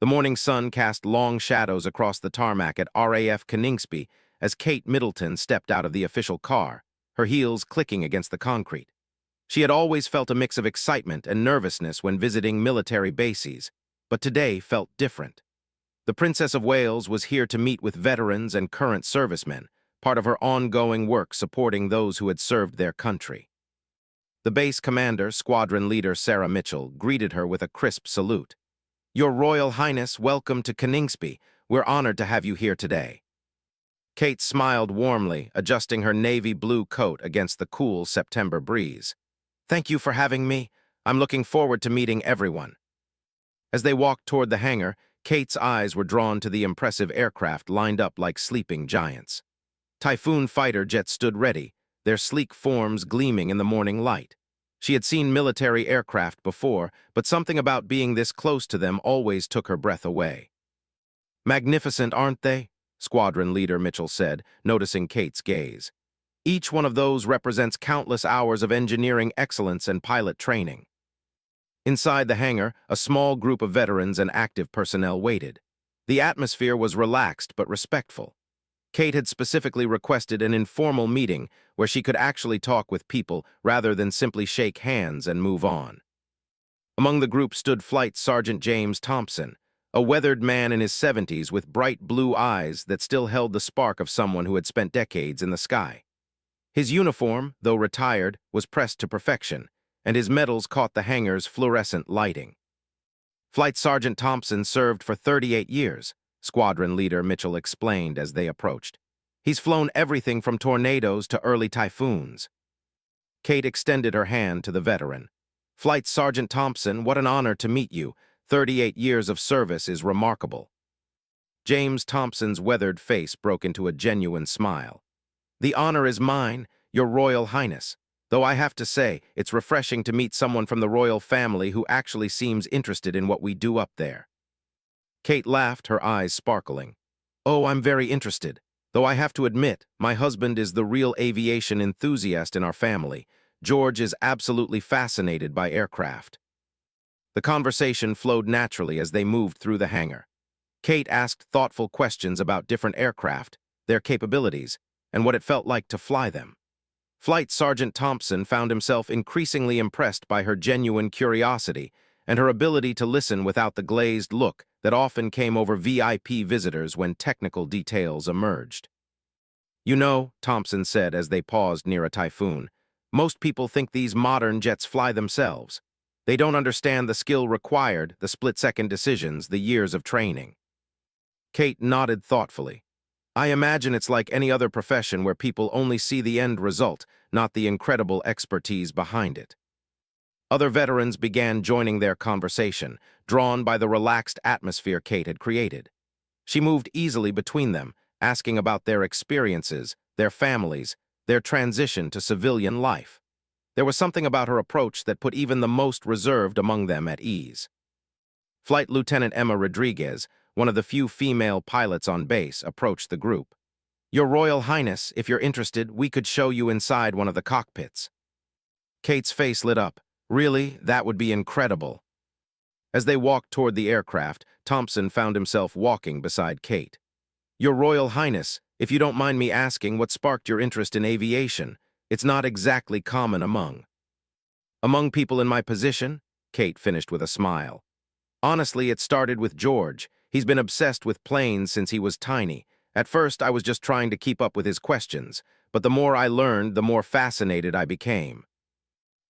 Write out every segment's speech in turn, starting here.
The morning sun cast long shadows across the tarmac at RAF Coningsby as Kate Middleton stepped out of the official car, her heels clicking against the concrete. She had always felt a mix of excitement and nervousness when visiting military bases, but today felt different. The Princess of Wales was here to meet with veterans and current servicemen, part of her ongoing work supporting those who had served their country. The base commander, Squadron Leader Sarah Mitchell, greeted her with a crisp salute. "Your Royal Highness, welcome to Coningsby. We're honored to have you here today." Kate smiled warmly, adjusting her navy blue coat against the cool September breeze. "Thank you for having me. I'm looking forward to meeting everyone." As they walked toward the hangar, Kate's eyes were drawn to the impressive aircraft lined up like sleeping giants. Typhoon fighter jets stood ready, their sleek forms gleaming in the morning light. She had seen military aircraft before, but something about being this close to them always took her breath away. "Magnificent, aren't they?" Squadron Leader Mitchell said, noticing Kate's gaze. "Each one of those represents countless hours of engineering excellence and pilot training." Inside the hangar, a small group of veterans and active personnel waited. The atmosphere was relaxed but respectful. Kate had specifically requested an informal meeting where she could actually talk with people rather than simply shake hands and move on. Among the group stood Flight Sergeant James Thompson, a weathered man in his 70s with bright blue eyes that still held the spark of someone who had spent decades in the sky. His uniform, though retired, was pressed to perfection, and his medals caught the hangar's fluorescent lighting. Flight Sergeant Thompson served for 38 years, Squadron Leader Mitchell explained as they approached. He's flown everything from tornadoes to early typhoons. Kate extended her hand to the veteran. "Flight Sergeant Thompson, what an honor to meet you. 38 years of service is remarkable." James Thompson's weathered face broke into a genuine smile. "The honor is mine, Your Royal Highness. Though I have to say, it's refreshing to meet someone from the royal family who actually seems interested in what we do up there." Kate laughed, her eyes sparkling. "Oh, I'm very interested. Though I have to admit, my husband is the real aviation enthusiast in our family. George is absolutely fascinated by aircraft." The conversation flowed naturally as they moved through the hangar. Kate asked thoughtful questions about different aircraft, their capabilities, and what it felt like to fly them. Flight Sergeant Thompson found himself increasingly impressed by her genuine curiosity and her ability to listen without the glazed look that often came over VIP visitors when technical details emerged. "You know," Thompson said as they paused near a typhoon, "most people think these modern jets fly themselves. They don't understand the skill required, the split-second decisions, the years of training." Kate nodded thoughtfully. "I imagine it's like any other profession where people only see the end result, not the incredible expertise behind it." Other veterans began joining their conversation, drawn by the relaxed atmosphere Kate had created. She moved easily between them, asking about their experiences, their families, their transition to civilian life. There was something about her approach that put even the most reserved among them at ease. Flight Lieutenant Emma Rodriguez, one of the few female pilots on base, approached the group. "Your Royal Highness, if you're interested, we could show you inside one of the cockpits." Kate's face lit up. "Really? That would be incredible." As they walked toward the aircraft, Thompson found himself walking beside Kate. "Your Royal Highness, if you don't mind me asking, what sparked your interest in aviation? It's not exactly common among people in my position," Kate finished with a smile. "Honestly, it started with George. He's been obsessed with planes since he was tiny. At first, I was just trying to keep up with his questions, but the more I learned, the more fascinated I became."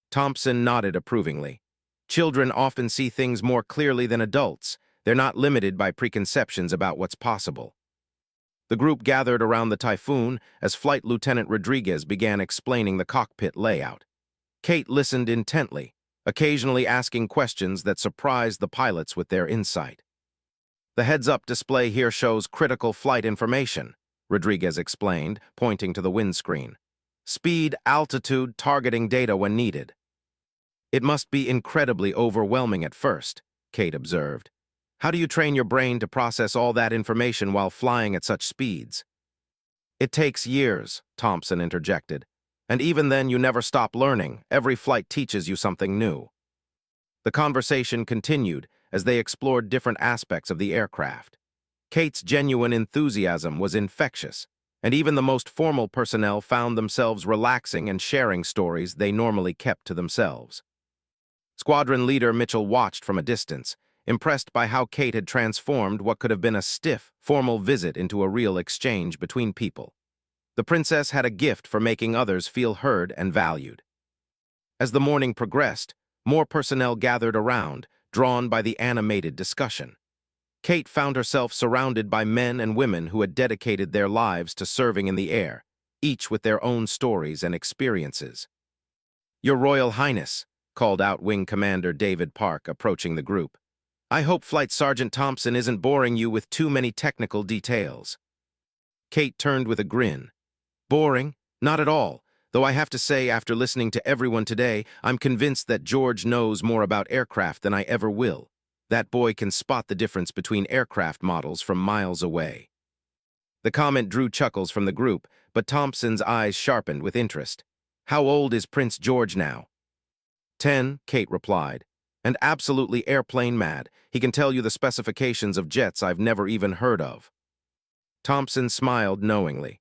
Thompson nodded approvingly. "Children often see things more clearly than adults. They're not limited by preconceptions about what's possible." The group gathered around the Typhoon as Flight Lieutenant Rodriguez began explaining the cockpit layout. Kate listened intently, occasionally asking questions that surprised the pilots with their insight. "The heads-up display here shows critical flight information," Rodriguez explained, pointing to the windscreen. "Speed, altitude, targeting data when needed." "It must be incredibly overwhelming at first," Kate observed. "How do you train your brain to process all that information while flying at such speeds?" "It takes years," Thompson interjected. "And even then you never stop learning. Every flight teaches you something new." The conversation continued as they explored different aspects of the aircraft. Kate's genuine enthusiasm was infectious, and even the most formal personnel found themselves relaxing and sharing stories they normally kept to themselves. Squadron leader Mitchell watched from a distance, impressed by how Kate had transformed what could have been a stiff, formal visit into a real exchange between people. The princess had a gift for making others feel heard and valued. As the morning progressed, more personnel gathered around, drawn by the animated discussion. Kate found herself surrounded by men and women who had dedicated their lives to serving in the air, each with their own stories and experiences. "Your Royal Highness," called out Wing Commander David Park, approaching the group. "I hope Flight Sergeant Thompson isn't boring you with too many technical details." Kate turned with a grin. "Boring? Not at all. Though I have to say, after listening to everyone today, I'm convinced that George knows more about aircraft than I ever will. That boy can spot the difference between aircraft models from miles away." The comment drew chuckles from the group, but Thompson's eyes sharpened with interest. "How old is Prince George now?" 10, Kate replied. "And absolutely airplane mad. He can tell you the specifications of jets I've never even heard of." Thompson smiled knowingly.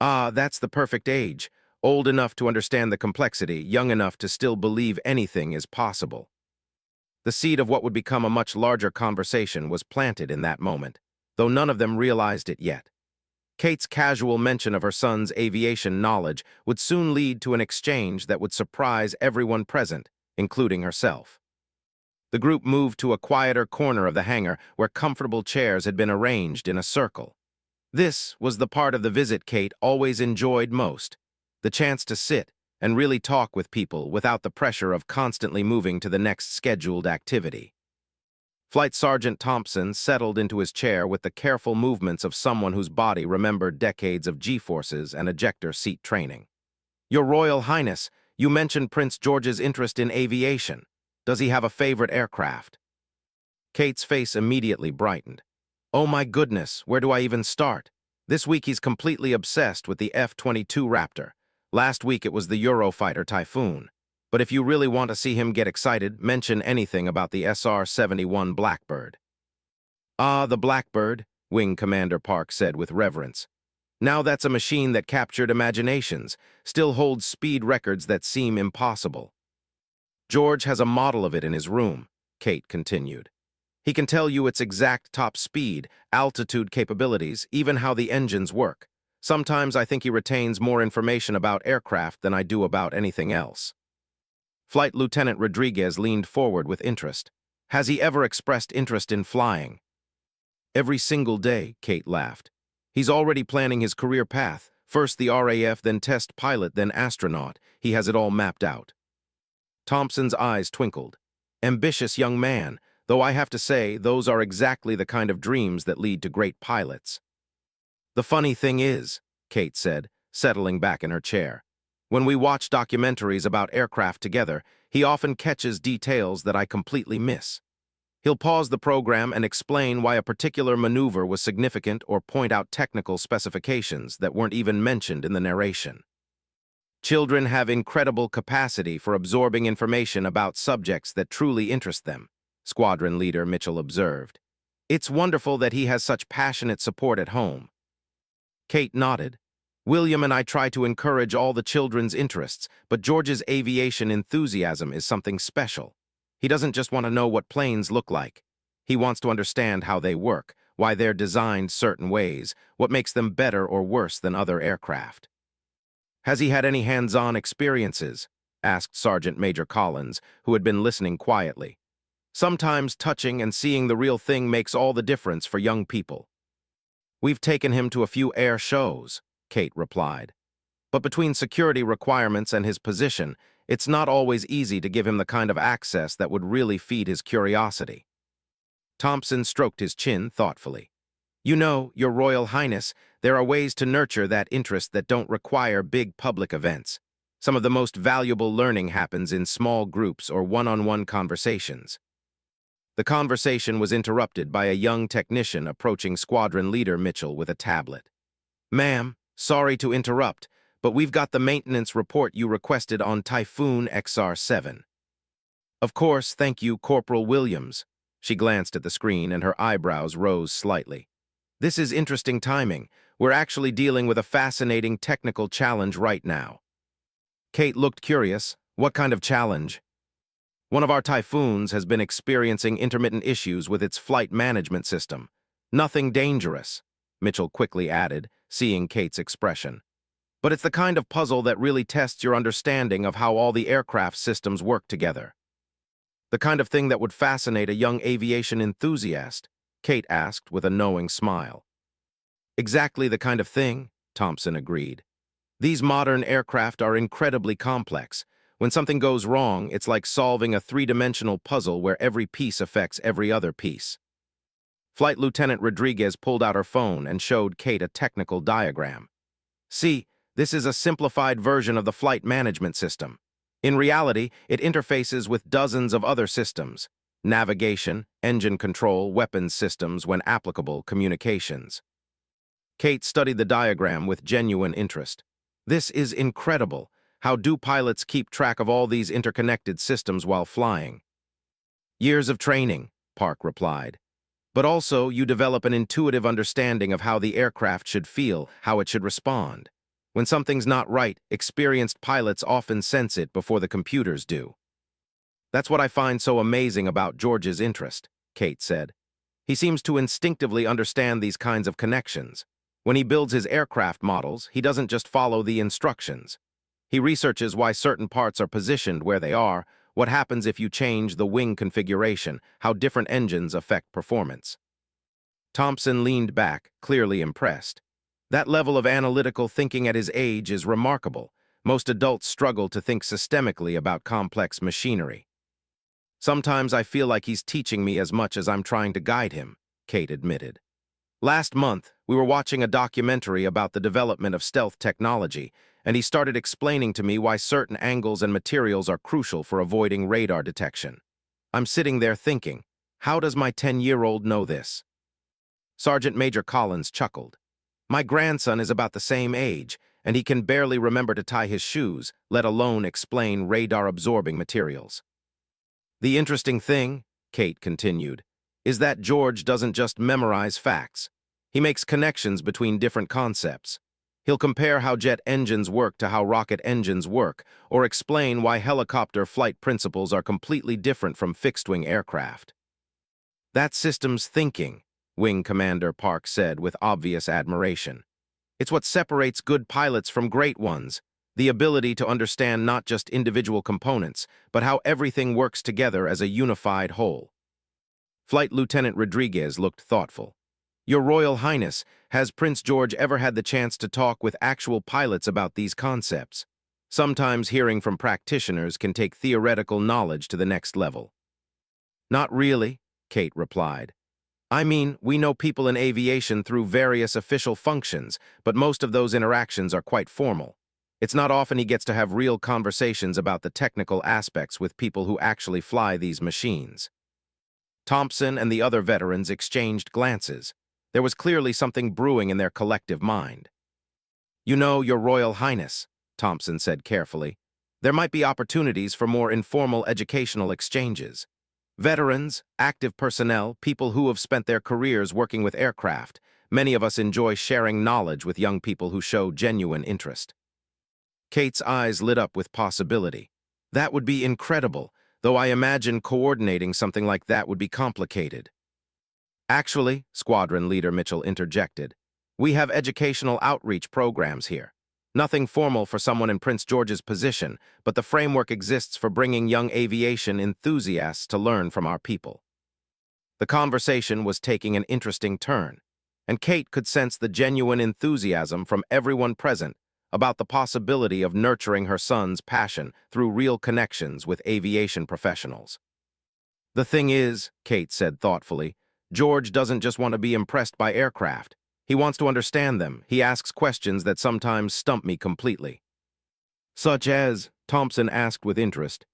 "Ah, that's the perfect age. Old enough to understand the complexity, young enough to still believe anything is possible." The seed of what would become a much larger conversation was planted in that moment, though none of them realized it yet. Kate's casual mention of her son's aviation knowledge would soon lead to an exchange that would surprise everyone present, including herself. The group moved to a quieter corner of the hangar where comfortable chairs had been arranged in a circle. This was the part of the visit Kate always enjoyed most, the chance to sit and really talk with people without the pressure of constantly moving to the next scheduled activity. Flight Sergeant Thompson settled into his chair with the careful movements of someone whose body remembered decades of G-forces and ejector seat training. "Your Royal Highness, you mentioned Prince George's interest in aviation. Does he have a favorite aircraft?" Kate's face immediately brightened. "Oh my goodness, where do I even start? This week he's completely obsessed with the F-22 Raptor. Last week it was the Eurofighter Typhoon. But if you really want to see him get excited, mention anything about the SR-71 Blackbird." "Ah, the Blackbird," Wing Commander Park said with reverence. "Now that's a machine that captured imaginations, still holds speed records that seem impossible." "George has a model of it in his room," Kate continued. "He can tell you its exact top speed, altitude capabilities, even how the engines work. Sometimes I think he retains more information about aircraft than I do about anything else." Flight Lieutenant Rodriguez leaned forward with interest. "Has he ever expressed interest in flying?" "Every single day," Kate laughed. "He's already planning his career path. First the RAF, then test pilot, then astronaut. He has it all mapped out." Thompson's eyes twinkled. "Ambitious young man, though I have to say, those are exactly the kind of dreams that lead to great pilots." "The funny thing is," Kate said, settling back in her chair, "when we watch documentaries about aircraft together, he often catches details that I completely miss. He'll pause the program and explain why a particular maneuver was significant or point out technical specifications that weren't even mentioned in the narration." "Children have incredible capacity for absorbing information about subjects that truly interest them," Squadron Leader Mitchell observed. "It's wonderful that he has such passionate support at home." Kate nodded. "William and I try to encourage all the children's interests, but George's aviation enthusiasm is something special. He doesn't just want to know what planes look like. He wants to understand how they work, why they're designed certain ways, what makes them better or worse than other aircraft." "Has he had any hands-on experiences?" asked Sergeant Major Collins, who had been listening quietly. "Sometimes touching and seeing the real thing makes all the difference for young people." "We've taken him to a few air shows," Kate replied. "But between security requirements and his position, it's not always easy to give him the kind of access that would really feed his curiosity." Thompson stroked his chin thoughtfully. "You know, Your Royal Highness, there are ways to nurture that interest that don't require big public events. Some of the most valuable learning happens in small groups or one-on-one conversations." The conversation was interrupted by a young technician approaching Squadron Leader Mitchell with a tablet. "Ma'am, sorry to interrupt, but we've got the maintenance report you requested on Typhoon XR-7. "Of course, thank you, Corporal Williams." She glanced at the screen and her eyebrows rose slightly. This is interesting timing. We're actually dealing with a fascinating technical challenge right now. Kate looked curious. What kind of challenge? One of our typhoons has been experiencing intermittent issues with its flight management system. Nothing dangerous, Mitchell quickly added, seeing Kate's expression. But it's the kind of puzzle that really tests your understanding of how all the aircraft systems work together. The kind of thing that would fascinate a young aviation enthusiast, Kate asked with a knowing smile. Exactly the kind of thing, Thompson agreed. These modern aircraft are incredibly complex. When something goes wrong, it's like solving a three-dimensional puzzle where every piece affects every other piece. Flight Lieutenant Rodriguez pulled out her phone and showed Kate a technical diagram. See, this is a simplified version of the flight management system. In reality, it interfaces with dozens of other systems: navigation, engine control, weapons systems, when applicable, communications. Kate studied the diagram with genuine interest. This is incredible. How do pilots keep track of all these interconnected systems while flying? Years of training, Park replied. But also, you develop an intuitive understanding of how the aircraft should feel, how it should respond. When something's not right, experienced pilots often sense it before the computers do. That's what I find so amazing about George's interest, Kate said. He seems to instinctively understand these kinds of connections. When he builds his aircraft models, he doesn't just follow the instructions. He researches why certain parts are positioned where they are, what happens if you change the wing configuration, how different engines affect performance. Thompson leaned back, clearly impressed. That level of analytical thinking at his age is remarkable. Most adults struggle to think systemically about complex machinery. Sometimes I feel like he's teaching me as much as I'm trying to guide him, Kate admitted. Last month, we were watching a documentary about the development of stealth technology, and he started explaining to me why certain angles and materials are crucial for avoiding radar detection. I'm sitting there thinking, how does my 10-year-old know this? Sergeant Major Collins chuckled. My grandson is about the same age, and he can barely remember to tie his shoes, let alone explain radar-absorbing materials. The interesting thing, Kate continued, is that George doesn't just memorize facts. He makes connections between different concepts. He'll compare how jet engines work to how rocket engines work, or explain why helicopter flight principles are completely different from fixed-wing aircraft. That's systems thinking, Wing Commander Park said with obvious admiration. It's what separates good pilots from great ones, the ability to understand not just individual components, but how everything works together as a unified whole. Flight Lieutenant Rodriguez looked thoughtful. Your Royal Highness, has Prince George ever had the chance to talk with actual pilots about these concepts? Sometimes hearing from practitioners can take theoretical knowledge to the next level. Not really, Kate replied. I mean, we know people in aviation through various official functions, but most of those interactions are quite formal. It's not often he gets to have real conversations about the technical aspects with people who actually fly these machines. Thompson and the other veterans exchanged glances. There was clearly something brewing in their collective mind. You know, Your Royal Highness, Thompson said carefully, there might be opportunities for more informal educational exchanges. Veterans, active personnel, people who have spent their careers working with aircraft, many of us enjoy sharing knowledge with young people who show genuine interest. Kate's eyes lit up with possibility. That would be incredible, though I imagine coordinating something like that would be complicated. Actually, Squadron Leader Mitchell interjected, we have educational outreach programs here. Nothing formal for someone in Prince George's position, but the framework exists for bringing young aviation enthusiasts to learn from our people. The conversation was taking an interesting turn, and Kate could sense the genuine enthusiasm from everyone present about the possibility of nurturing her son's passion through real connections with aviation professionals. The thing is, Kate said thoughtfully, George doesn't just want to be impressed by aircraft. He wants to understand them. He asks questions that sometimes stump me completely. Such as, Thompson asked with interest.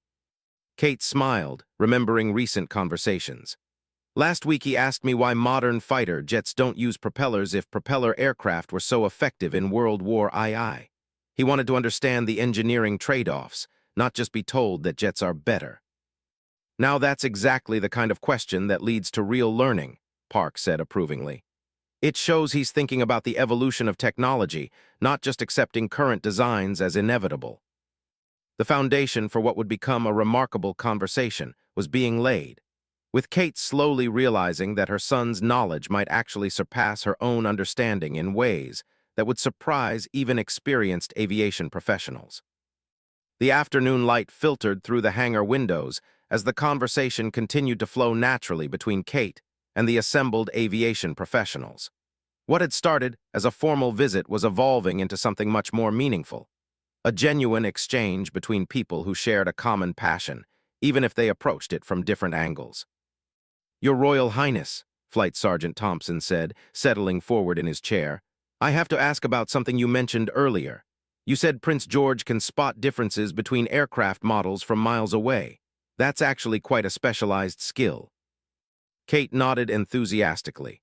Kate smiled, remembering recent conversations. Last week he asked me why modern fighter jets don't use propellers if propeller aircraft were so effective in World War II. He wanted to understand the engineering trade-offs, not just be told that jets are better. Now that's exactly the kind of question that leads to real learning, Park said approvingly. It shows he's thinking about the evolution of technology, not just accepting current designs as inevitable. The foundation for what would become a remarkable conversation was being laid, with Kate slowly realizing that her son's knowledge might actually surpass her own understanding in ways that would surprise even experienced aviation professionals. The afternoon light filtered through the hangar windows as the conversation continued to flow naturally between Kate and the assembled aviation professionals. What had started as a formal visit was evolving into something much more meaningful, a genuine exchange between people who shared a common passion, even if they approached it from different angles. "Your Royal Highness," Flight Sergeant Thompson said, settling forward in his chair, "I have to ask about something you mentioned earlier. You said Prince George can spot differences between aircraft models from miles away. That's actually quite a specialized skill." Kate nodded enthusiastically.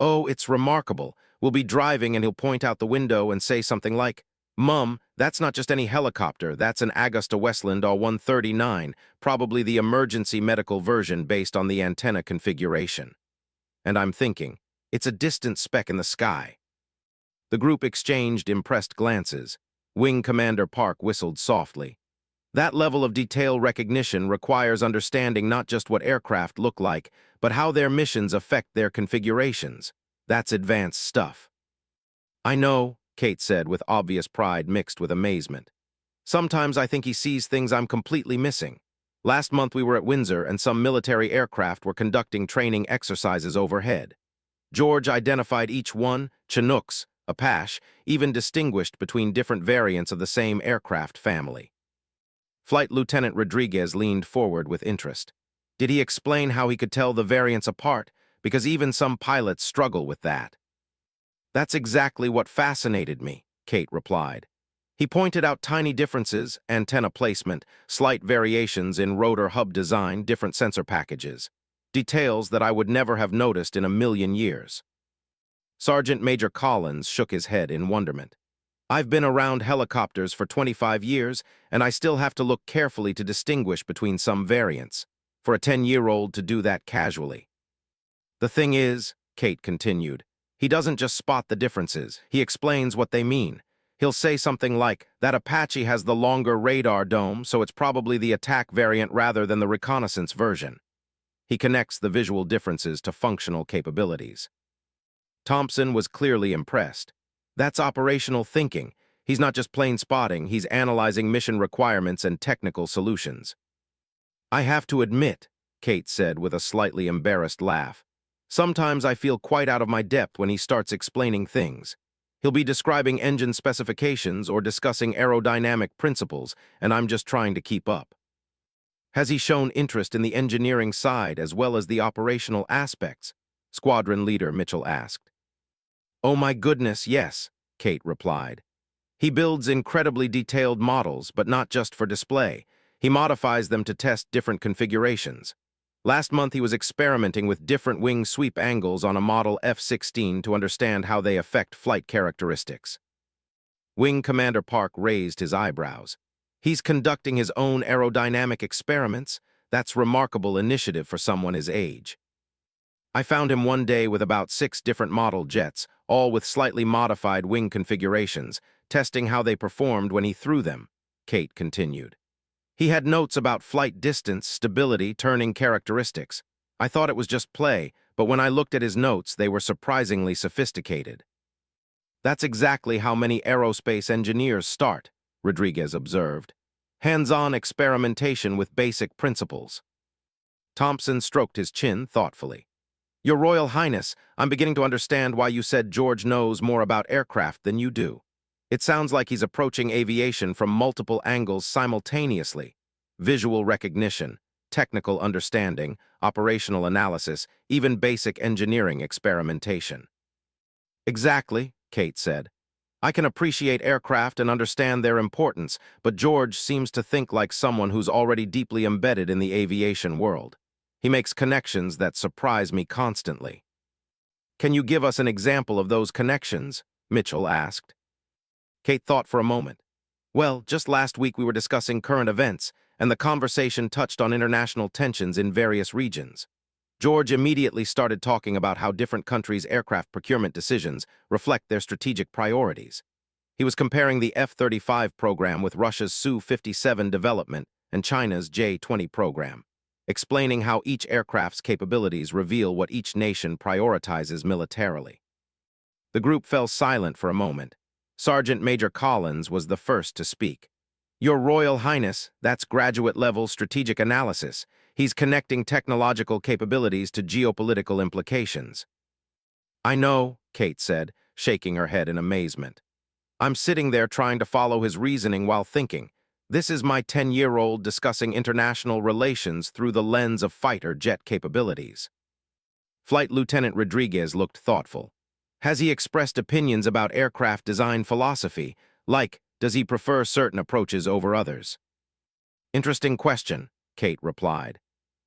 "Oh, it's remarkable. We'll be driving and he'll point out the window and say something like, 'Mum, that's not just any helicopter, that's an Augusta Westland AW-139, probably the emergency medical version based on the antenna configuration.' And I'm thinking, it's a distant speck in the sky." The group exchanged impressed glances. Wing Commander Park whistled softly. That level of detail recognition requires understanding not just what aircraft look like, but how their missions affect their configurations. That's advanced stuff. "I know," Kate said with obvious pride mixed with amazement. "Sometimes I think he sees things I'm completely missing. Last month we were at Windsor and some military aircraft were conducting training exercises overhead. George identified each one, Chinooks, Apache, even distinguished between different variants of the same aircraft family." Flight Lieutenant Rodriguez leaned forward with interest. Did he explain how he could tell the variants apart? Because even some pilots struggle with that. "That's exactly what fascinated me," Kate replied. "He pointed out tiny differences, antenna placement, slight variations in rotor hub design, different sensor packages. Details that I would never have noticed in a million years." Sergeant Major Collins shook his head in wonderment. "I've been around helicopters for 25 years, and I still have to look carefully to distinguish between some variants. For a 10-year-old to do that casually." "The thing is," Kate continued, "he doesn't just spot the differences, he explains what they mean. He'll say something like, 'That Apache has the longer radar dome, so it's probably the attack variant rather than the reconnaissance version.' He connects the visual differences to functional capabilities." Thompson was clearly impressed. That's operational thinking. He's not just plain spotting, he's analyzing mission requirements and technical solutions. "I have to admit," Kate said with a slightly embarrassed laugh, "sometimes I feel quite out of my depth when he starts explaining things. He'll be describing engine specifications or discussing aerodynamic principles, and I'm just trying to keep up." "Has he shown interest in the engineering side as well as the operational aspects?" Squadron Leader Mitchell asked. "Oh my goodness, yes," Kate replied. "He builds incredibly detailed models, but not just for display. He modifies them to test different configurations. Last month he was experimenting with different wing sweep angles on a model F-16 to understand how they affect flight characteristics." Wing Commander Park raised his eyebrows. "He's conducting his own aerodynamic experiments? That's remarkable initiative for someone his age." "I found him one day with about 6 different model jets, all with slightly modified wing configurations, testing how they performed when he threw them," Kate continued. "He had notes about flight distance, stability, turning characteristics. I thought it was just play, but when I looked at his notes, they were surprisingly sophisticated." "That's exactly how many aerospace engineers start," Rodriguez observed. "Hands-on experimentation with basic principles." Thompson stroked his chin thoughtfully. "Your Royal Highness, I'm beginning to understand why you said George knows more about aircraft than you do. It sounds like he's approaching aviation from multiple angles simultaneously. Visual recognition, technical understanding, operational analysis, even basic engineering experimentation." "Exactly," Kate said. "I can appreciate aircraft and understand their importance, but George seems to think like someone who's already deeply embedded in the aviation world. He makes connections that surprise me constantly." "Can you give us an example of those connections?" Mitchell asked. Kate thought for a moment. "Well, just last week we were discussing current events, and the conversation touched on international tensions in various regions. George immediately started talking about how different countries' aircraft procurement decisions reflect their strategic priorities. He was comparing the F-35 program with Russia's Su-57 development and China's J-20 program, explaining how each aircraft's capabilities reveal what each nation prioritizes militarily. The group fell silent for a moment. Sergeant Major Collins was the first to speak. "Your Royal Highness, that's graduate-level strategic analysis. He's connecting technological capabilities to geopolitical implications." "I know," Kate said, shaking her head in amazement. "I'm sitting there trying to follow his reasoning while thinking. This is my 10-year-old discussing international relations through the lens of fighter jet capabilities." Flight Lieutenant Rodriguez looked thoughtful. "Has he expressed opinions about aircraft design philosophy? Like, does he prefer certain approaches over others?" "Interesting question," Kate replied.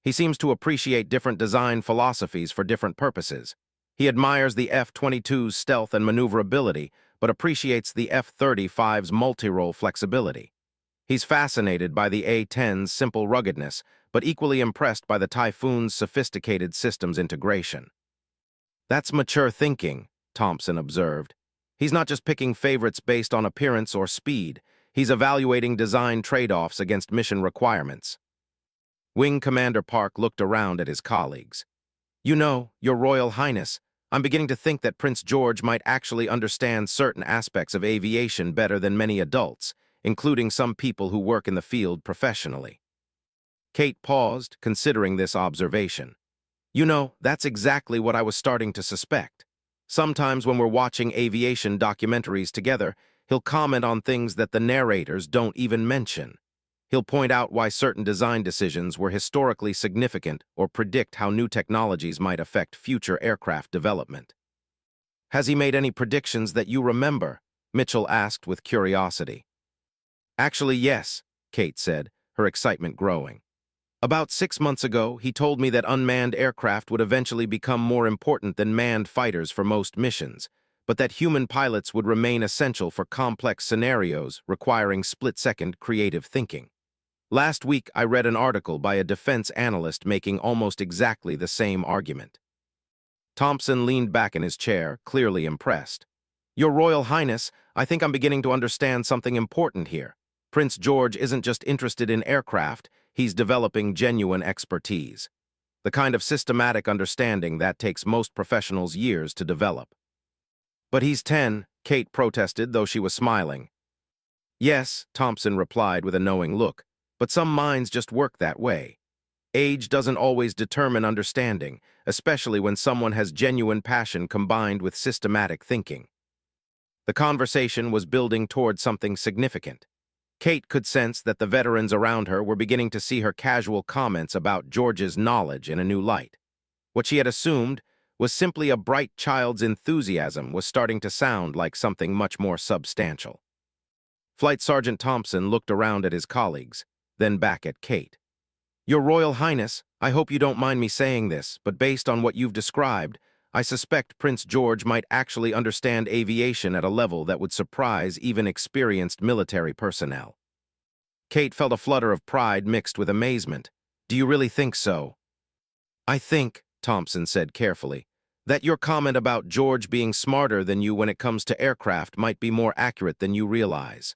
"He seems to appreciate different design philosophies for different purposes. He admires the F-22's stealth and maneuverability, but appreciates the F-35's multi-role flexibility. He's fascinated by the A-10's simple ruggedness, but equally impressed by the Typhoon's sophisticated systems integration." "That's mature thinking," Thompson observed. "He's not just picking favorites based on appearance or speed. He's evaluating design trade-offs against mission requirements." Wing Commander Park looked around at his colleagues. "You know, Your Royal Highness, I'm beginning to think that Prince George might actually understand certain aspects of aviation better than many adults, including some people who work in the field professionally." Kate paused, considering this observation. "You know, that's exactly what I was starting to suspect. Sometimes when we're watching aviation documentaries together, he'll comment on things that the narrators don't even mention. He'll point out why certain design decisions were historically significant or predict how new technologies might affect future aircraft development." "Has he made any predictions that you remember?" Mitchell asked with curiosity. "Actually, yes," Kate said, her excitement growing. "About 6 months ago, he told me that unmanned aircraft would eventually become more important than manned fighters for most missions, but that human pilots would remain essential for complex scenarios requiring split-second creative thinking. Last week, I read an article by a defense analyst making almost exactly the same argument." Thompson leaned back in his chair, clearly impressed. "Your Royal Highness, I think I'm beginning to understand something important here. Prince George isn't just interested in aircraft, he's developing genuine expertise. The kind of systematic understanding that takes most professionals years to develop." "But he's 10, Kate protested, though she was smiling. "Yes," Thompson replied with a knowing look, "but some minds just work that way. Age doesn't always determine understanding, especially when someone has genuine passion combined with systematic thinking." The conversation was building toward something significant. Kate could sense that the veterans around her were beginning to see her casual comments about George's knowledge in a new light. What she had assumed was simply a bright child's enthusiasm was starting to sound like something much more substantial. Flight Sergeant Thompson looked around at his colleagues, then back at Kate. "Your Royal Highness, I hope you don't mind me saying this, but based on what you've described, I suspect Prince George might actually understand aviation at a level that would surprise even experienced military personnel." Kate felt a flutter of pride mixed with amazement. "Do you really think so?" "I think," Thompson said carefully, "that your comment about George being smarter than you when it comes to aircraft might be more accurate than you realize."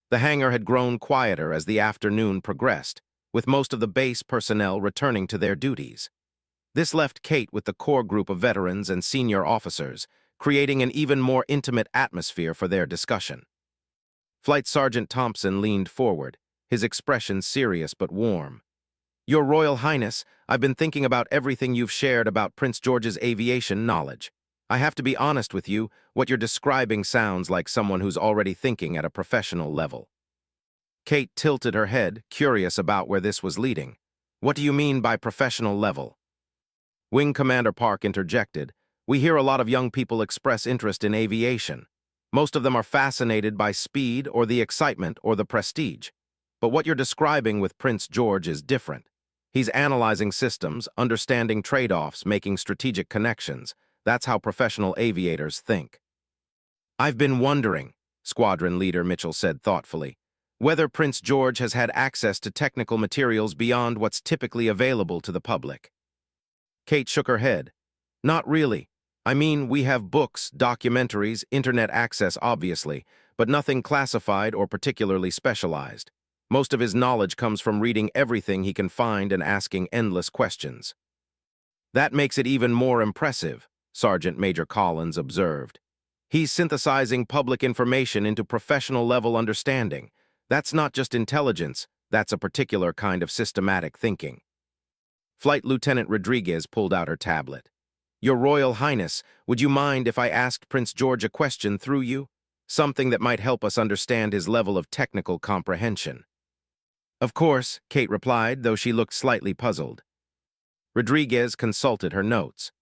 The hangar had grown quieter as the afternoon progressed, with most of the base personnel returning to their duties. This left Kate with the core group of veterans and senior officers, creating an even more intimate atmosphere for their discussion. Flight Sergeant Thompson leaned forward, his expression serious but warm. "Your Royal Highness, I've been thinking about everything you've shared about Prince George's aviation knowledge. I have to be honest with you, what you're describing sounds like someone who's already thinking at a professional level." Kate tilted her head, curious about where this was leading. "What do you mean by professional level?" Wing Commander Park interjected. "We hear a lot of young people express interest in aviation. Most of them are fascinated by speed or the excitement or the prestige. But what you're describing with Prince George is different. He's analyzing systems, understanding trade-offs, making strategic connections. That's how professional aviators think." "I've been wondering," Squadron Leader Mitchell said thoughtfully, Whether Prince George has had access to technical materials beyond what's typically available to the public. Kate shook her head. Not really. I mean, we have books, documentaries, internet access, obviously, but nothing classified or particularly specialized. Most of his knowledge comes from reading everything he can find and asking endless questions. That makes it even more impressive, Sergeant Major Collins observed. He's synthesizing public information into professional-level understanding. That's not just intelligence, that's a particular kind of systematic thinking. Flight Lieutenant Rodriguez pulled out her tablet. Your Royal Highness, would you mind if I asked Prince George a question through you? Something that might help us understand his level of technical comprehension. Of course, Kate replied, though she looked slightly puzzled. Rodriguez consulted her notes.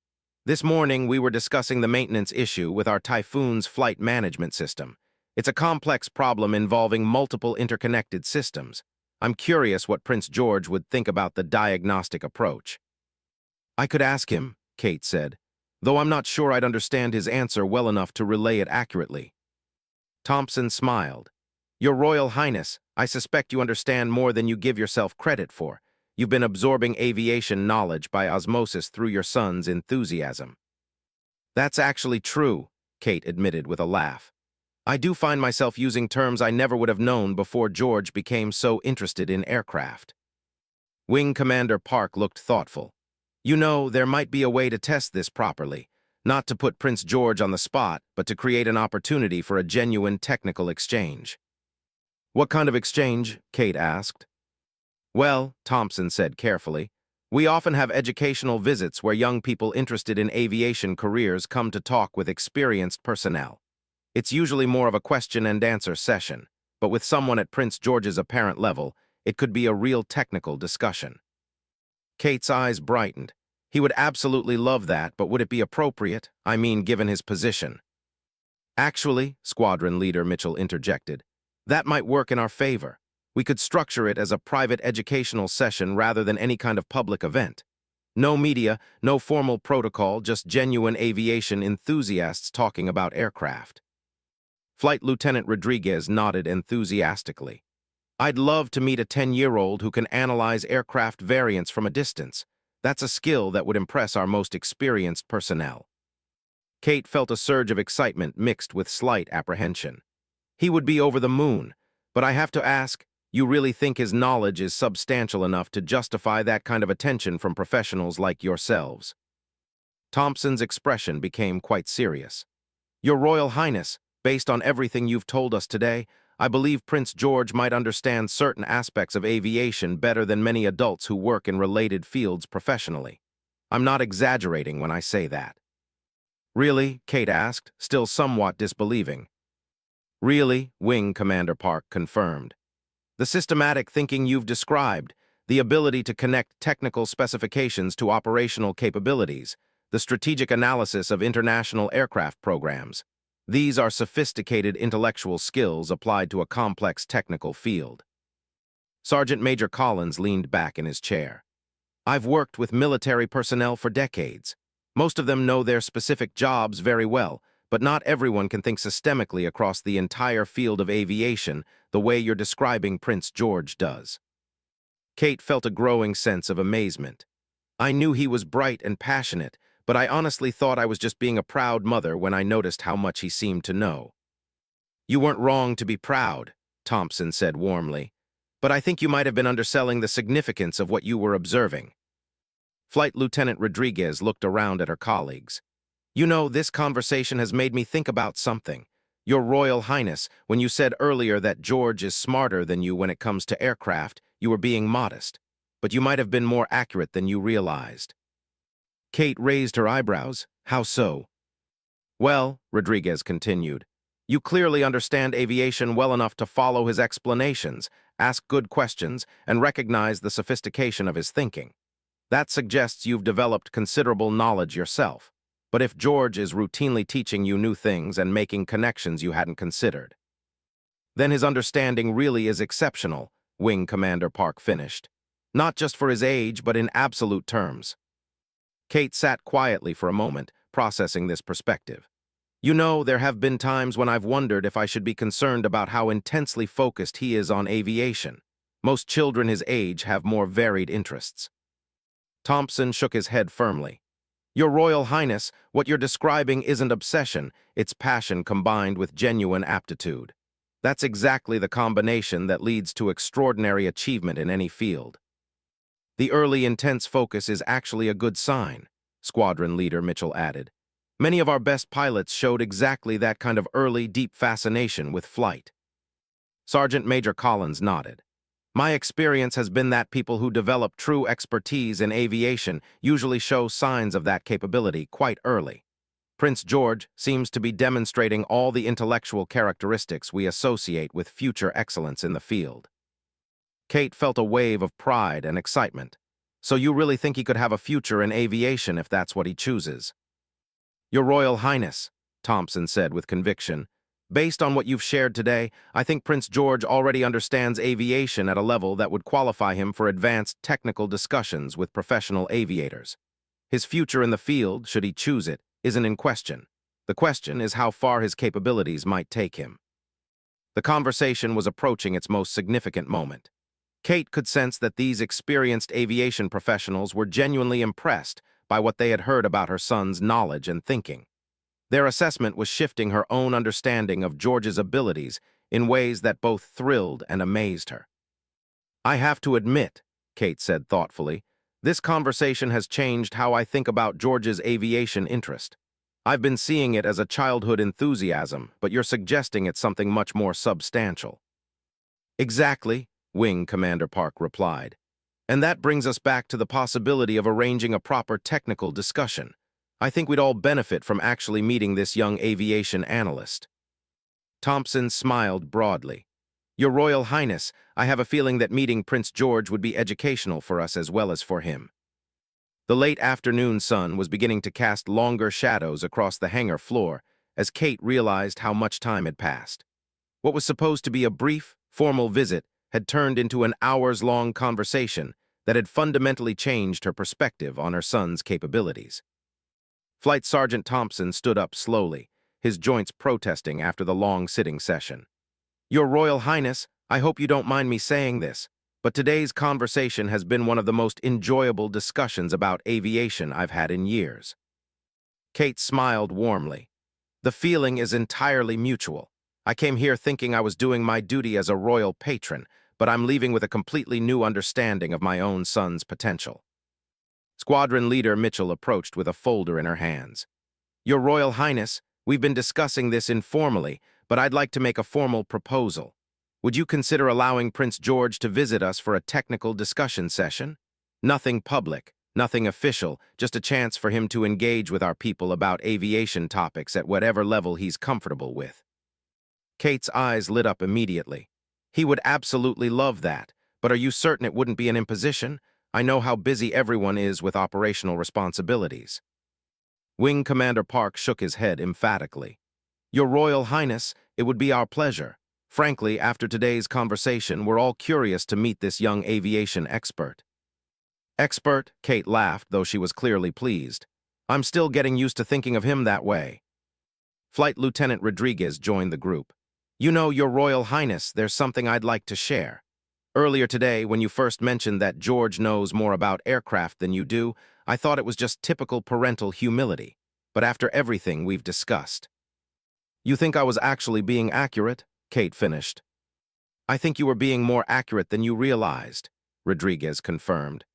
This morning, we were discussing the maintenance issue with our Typhoon's flight management system. It's a complex problem involving multiple interconnected systems. I'm curious what Prince George would think about the diagnostic approach. I could ask him, Kate said, though I'm not sure I'd understand his answer well enough to relay it accurately. Thompson smiled. Your Royal Highness, I suspect you understand more than you give yourself credit for. You've been absorbing aviation knowledge by osmosis through your son's enthusiasm. That's actually true, Kate admitted with a laugh. I do find myself using terms I never would have known before George became so interested in aircraft. Wing Commander Park looked thoughtful. You know, there might be a way to test this properly, not to put Prince George on the spot, but to create an opportunity for a genuine technical exchange. What kind of exchange? Kate asked. Well, Thompson said carefully, we often have educational visits where young people interested in aviation careers come to talk with experienced personnel. It's usually more of a question-and-answer session, but with someone at Prince George's apparent level, it could be a real technical discussion. Kate's eyes brightened. He would absolutely love that, but would it be appropriate? I mean, given his position. Actually, Squadron Leader Mitchell interjected, that might work in our favor. We could structure it as a private educational session rather than any kind of public event. No media, no formal protocol, just genuine aviation enthusiasts talking about aircraft. Flight Lieutenant Rodriguez nodded enthusiastically. I'd love to meet a 10-year-old who can analyze aircraft variants from a distance. That's a skill that would impress our most experienced personnel. Kate felt a surge of excitement mixed with slight apprehension. He would be over the moon, but I have to ask, you really think his knowledge is substantial enough to justify that kind of attention from professionals like yourselves? Thompson's expression became quite serious. Your Royal Highness, based on everything you've told us today, I believe Prince George might understand certain aspects of aviation better than many adults who work in related fields professionally. I'm not exaggerating when I say that. Really? Kate asked, still somewhat disbelieving. Really? Wing Commander Park confirmed. The systematic thinking you've described, the ability to connect technical specifications to operational capabilities, the strategic analysis of international aircraft programs, these are sophisticated intellectual skills applied to a complex technical field. Sergeant Major Collins leaned back in his chair. I've worked with military personnel for decades. Most of them know their specific jobs very well, but not everyone can think systemically across the entire field of aviation the way you're describing Prince George does. Kate felt a growing sense of amazement. I knew he was bright and passionate, but I honestly thought I was just being a proud mother when I noticed how much he seemed to know. You weren't wrong to be proud, Thompson said warmly, but I think you might have been underselling the significance of what you were observing. Flight Lieutenant Rodriguez looked around at her colleagues. You know, this conversation has made me think about something. Your Royal Highness, when you said earlier that George is smarter than you when it comes to aircraft, you were being modest, but you might have been more accurate than you realized. Kate raised her eyebrows. How so? Well, Rodriguez continued, you clearly understand aviation well enough to follow his explanations, ask good questions, and recognize the sophistication of his thinking. That suggests you've developed considerable knowledge yourself. But if George is routinely teaching you new things and making connections you hadn't considered, then his understanding really is exceptional, Wing Commander Park finished. Not just for his age, but in absolute terms. Kate sat quietly for a moment, processing this perspective. You know, there have been times when I've wondered if I should be concerned about how intensely focused he is on aviation. Most children his age have more varied interests. Thompson shook his head firmly. Your Royal Highness, what you're describing isn't obsession, it's passion combined with genuine aptitude. That's exactly the combination that leads to extraordinary achievement in any field. The early intense focus is actually a good sign, Squadron Leader Mitchell added. Many of our best pilots showed exactly that kind of early, deep fascination with flight. Sergeant Major Collins nodded. My experience has been that people who develop true expertise in aviation usually show signs of that capability quite early. Prince George seems to be demonstrating all the intellectual characteristics we associate with future excellence in the field. Kate felt a wave of pride and excitement. So you really think he could have a future in aviation if that's what he chooses? Your Royal Highness, Thompson said with conviction, based on what you've shared today, I think Prince George already understands aviation at a level that would qualify him for advanced technical discussions with professional aviators. His future in the field, should he choose it, isn't in question. The question is how far his capabilities might take him. The conversation was approaching its most significant moment. Kate could sense that these experienced aviation professionals were genuinely impressed by what they had heard about her son's knowledge and thinking. Their assessment was shifting her own understanding of George's abilities in ways that both thrilled and amazed her. I have to admit, Kate said thoughtfully, this conversation has changed how I think about George's aviation interest. I've been seeing it as a childhood enthusiasm, but you're suggesting it's something much more substantial. Exactly, Wing Commander Park replied. And that brings us back to the possibility of arranging a proper technical discussion. I think we'd all benefit from actually meeting this young aviation analyst. Thompson smiled broadly. Your Royal Highness, I have a feeling that meeting Prince George would be educational for us as well as for him. The late afternoon sun was beginning to cast longer shadows across the hangar floor as Kate realized how much time had passed. What was supposed to be a brief, formal visit had turned into an hours-long conversation that had fundamentally changed her perspective on her son's capabilities. Flight Sergeant Thompson stood up slowly, his joints protesting after the long sitting session. Your Royal Highness, I hope you don't mind me saying this, but today's conversation has been one of the most enjoyable discussions about aviation I've had in years. Kate smiled warmly. The feeling is entirely mutual. I came here thinking I was doing my duty as a royal patron, but I'm leaving with a completely new understanding of my own son's potential. Squadron Leader Mitchell approached with a folder in her hands. Your Royal Highness, we've been discussing this informally, but I'd like to make a formal proposal. Would you consider allowing Prince George to visit us for a technical discussion session? Nothing public, nothing official, just a chance for him to engage with our people about aviation topics at whatever level he's comfortable with. Kate's eyes lit up immediately. He would absolutely love that, but are you certain it wouldn't be an imposition? I know how busy everyone is with operational responsibilities. Wing Commander Park shook his head emphatically. Your Royal Highness, it would be our pleasure. Frankly, after today's conversation, we're all curious to meet this young aviation expert. Expert? Kate laughed, though she was clearly pleased. I'm still getting used to thinking of him that way. Flight Lieutenant Rodriguez joined the group. You know, Your Royal Highness, there's something I'd like to share. Earlier today, when you first mentioned that George knows more about aircraft than you do, I thought it was just typical parental humility. But after everything we've discussed. You think I was actually being accurate? Kate finished. I think you were being more accurate than you realized, Rodriguez confirmed.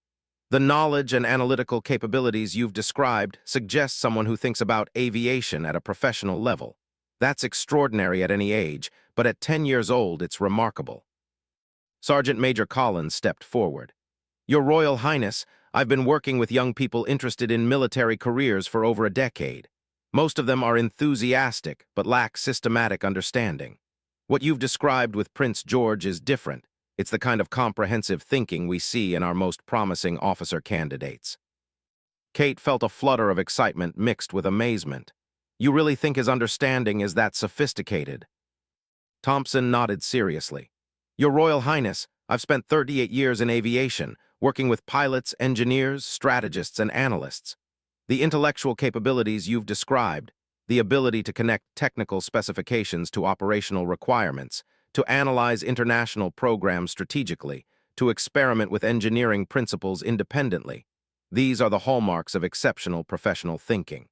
The knowledge and analytical capabilities you've described suggest someone who thinks about aviation at a professional level. That's extraordinary at any age, but at 10 years old, it's remarkable. Sergeant Major Collins stepped forward. Your Royal Highness, I've been working with young people interested in military careers for over a decade. Most of them are enthusiastic, but lack systematic understanding. What you've described with Prince George is different. It's the kind of comprehensive thinking we see in our most promising officer candidates. Kate felt a flutter of excitement mixed with amazement. You really think his understanding is that sophisticated? Thompson nodded seriously. Your Royal Highness, I've spent 38 years in aviation, working with pilots, engineers, strategists, and analysts. The intellectual capabilities you've described, the ability to connect technical specifications to operational requirements, to analyze international programs strategically, to experiment with engineering principles independently. These are the hallmarks of exceptional professional thinking.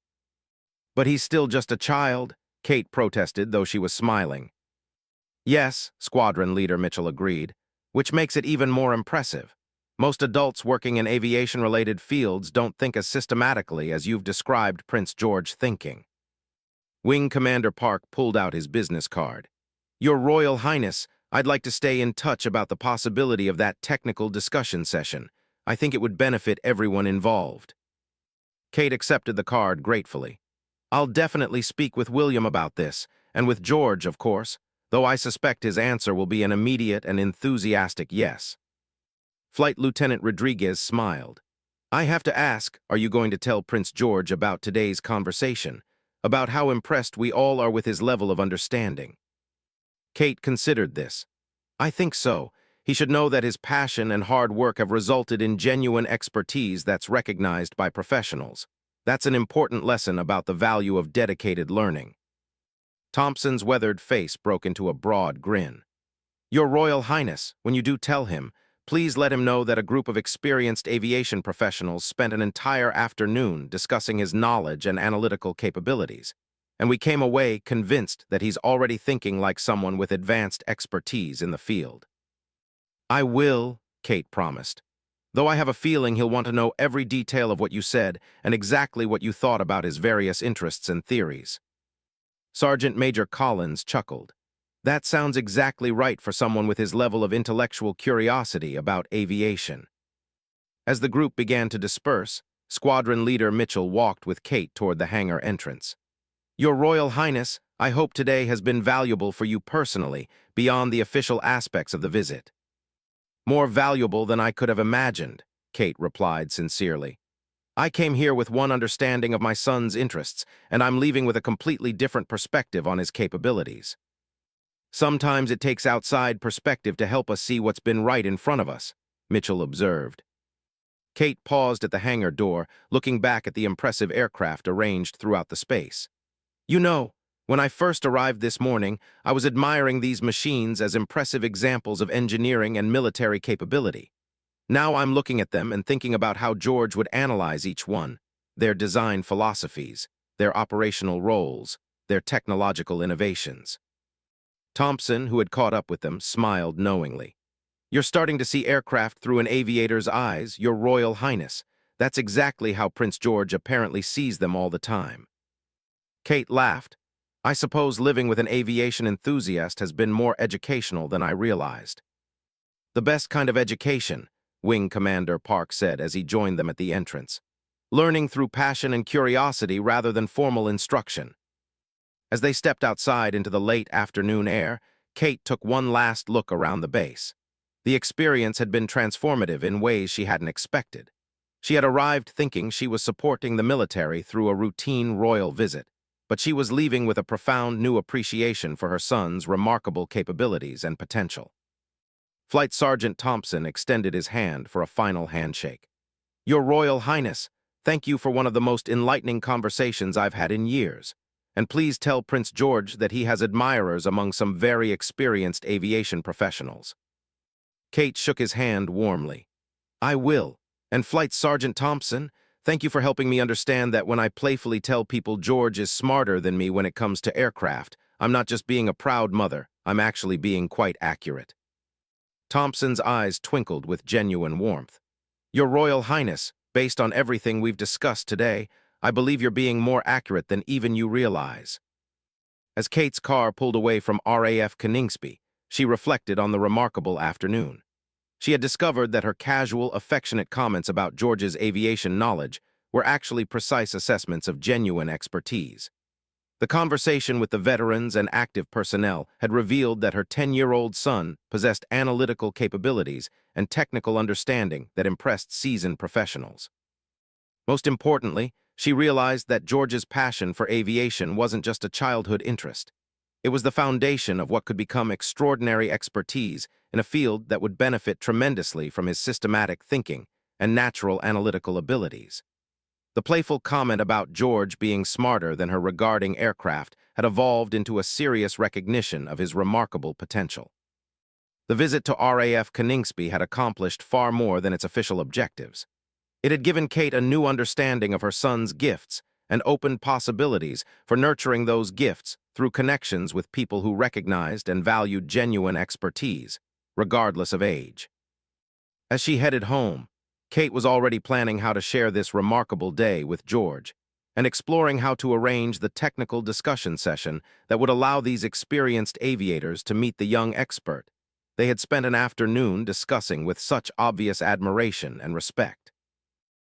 But he's still just a child, Kate protested, though she was smiling. Yes, Squadron Leader Mitchell agreed, which makes it even more impressive. Most adults working in aviation-related fields don't think as systematically as you've described Prince George thinking. Wing Commander Park pulled out his business card. Your Royal Highness, I'd like to stay in touch about the possibility of that technical discussion session. I think it would benefit everyone involved. Kate accepted the card gratefully. I'll definitely speak with William about this, and with George, of course, though I suspect his answer will be an immediate and enthusiastic yes. Flight Lieutenant Rodriguez smiled. I have to ask, are you going to tell Prince George about today's conversation, about how impressed we all are with his level of understanding? Kate considered this. I think so. He should know that his passion and hard work have resulted in genuine expertise that's recognized by professionals. That's an important lesson about the value of dedicated learning. Thompson's weathered face broke into a broad grin. Your Royal Highness, when you do tell him, please let him know that a group of experienced aviation professionals spent an entire afternoon discussing his knowledge and analytical capabilities, and we came away convinced that he's already thinking like someone with advanced expertise in the field. I will, Kate promised, though I have a feeling he'll want to know every detail of what you said and exactly what you thought about his various interests and theories. Sergeant Major Collins chuckled. That sounds exactly right for someone with his level of intellectual curiosity about aviation. As the group began to disperse, Squadron Leader Mitchell walked with Kate toward the hangar entrance. Your Royal Highness, I hope today has been valuable for you personally, beyond the official aspects of the visit. More valuable than I could have imagined, Kate replied sincerely. I came here with one understanding of my son's interests, and I'm leaving with a completely different perspective on his capabilities. Sometimes it takes outside perspective to help us see what's been right in front of us, Mitchell observed. Kate paused at the hangar door, looking back at the impressive aircraft arranged throughout the space. You know, when I first arrived this morning, I was admiring these machines as impressive examples of engineering and military capability. Now I'm looking at them and thinking about how George would analyze each one, their design philosophies, their operational roles, their technological innovations. Thompson, who had caught up with them, smiled knowingly. You're starting to see aircraft through an aviator's eyes, Your Royal Highness. That's exactly how Prince George apparently sees them all the time. Kate laughed. I suppose living with an aviation enthusiast has been more educational than I realized. The best kind of education, Wing Commander Park said as he joined them at the entrance. Learning through passion and curiosity rather than formal instruction. As they stepped outside into the late afternoon air, Kate took one last look around the base. The experience had been transformative in ways she hadn't expected. She had arrived thinking she was supporting the military through a routine royal visit, but she was leaving with a profound new appreciation for her son's remarkable capabilities and potential. Flight Sergeant Thompson extended his hand for a final handshake. Your Royal Highness, thank you for one of the most enlightening conversations I've had in years. And please tell Prince George that he has admirers among some very experienced aviation professionals. Kate shook his hand warmly. I will. And Flight Sergeant Thompson, thank you for helping me understand that when I playfully tell people George is smarter than me when it comes to aircraft, I'm not just being a proud mother, I'm actually being quite accurate. Thompson's eyes twinkled with genuine warmth. Your Royal Highness, based on everything we've discussed today, I believe you're being more accurate than even you realize. As Kate's car pulled away from RAF Coningsby, she reflected on the remarkable afternoon. She had discovered that her casual, affectionate comments about George's aviation knowledge were actually precise assessments of genuine expertise. The conversation with the veterans and active personnel had revealed that her 10-year-old son possessed analytical capabilities and technical understanding that impressed seasoned professionals. Most importantly, she realized that George's passion for aviation wasn't just a childhood interest. It was the foundation of what could become extraordinary expertise in a field that would benefit tremendously from his systematic thinking and natural analytical abilities. The playful comment about George being smarter than her regarding aircraft had evolved into a serious recognition of his remarkable potential. The visit to RAF Coningsby had accomplished far more than its official objectives. It had given Kate a new understanding of her son's gifts and opened possibilities for nurturing those gifts through connections with people who recognized and valued genuine expertise, regardless of age. As she headed home, Kate was already planning how to share this remarkable day with George and exploring how to arrange the technical discussion session that would allow these experienced aviators to meet the young expert they had spent an afternoon discussing with such obvious admiration and respect.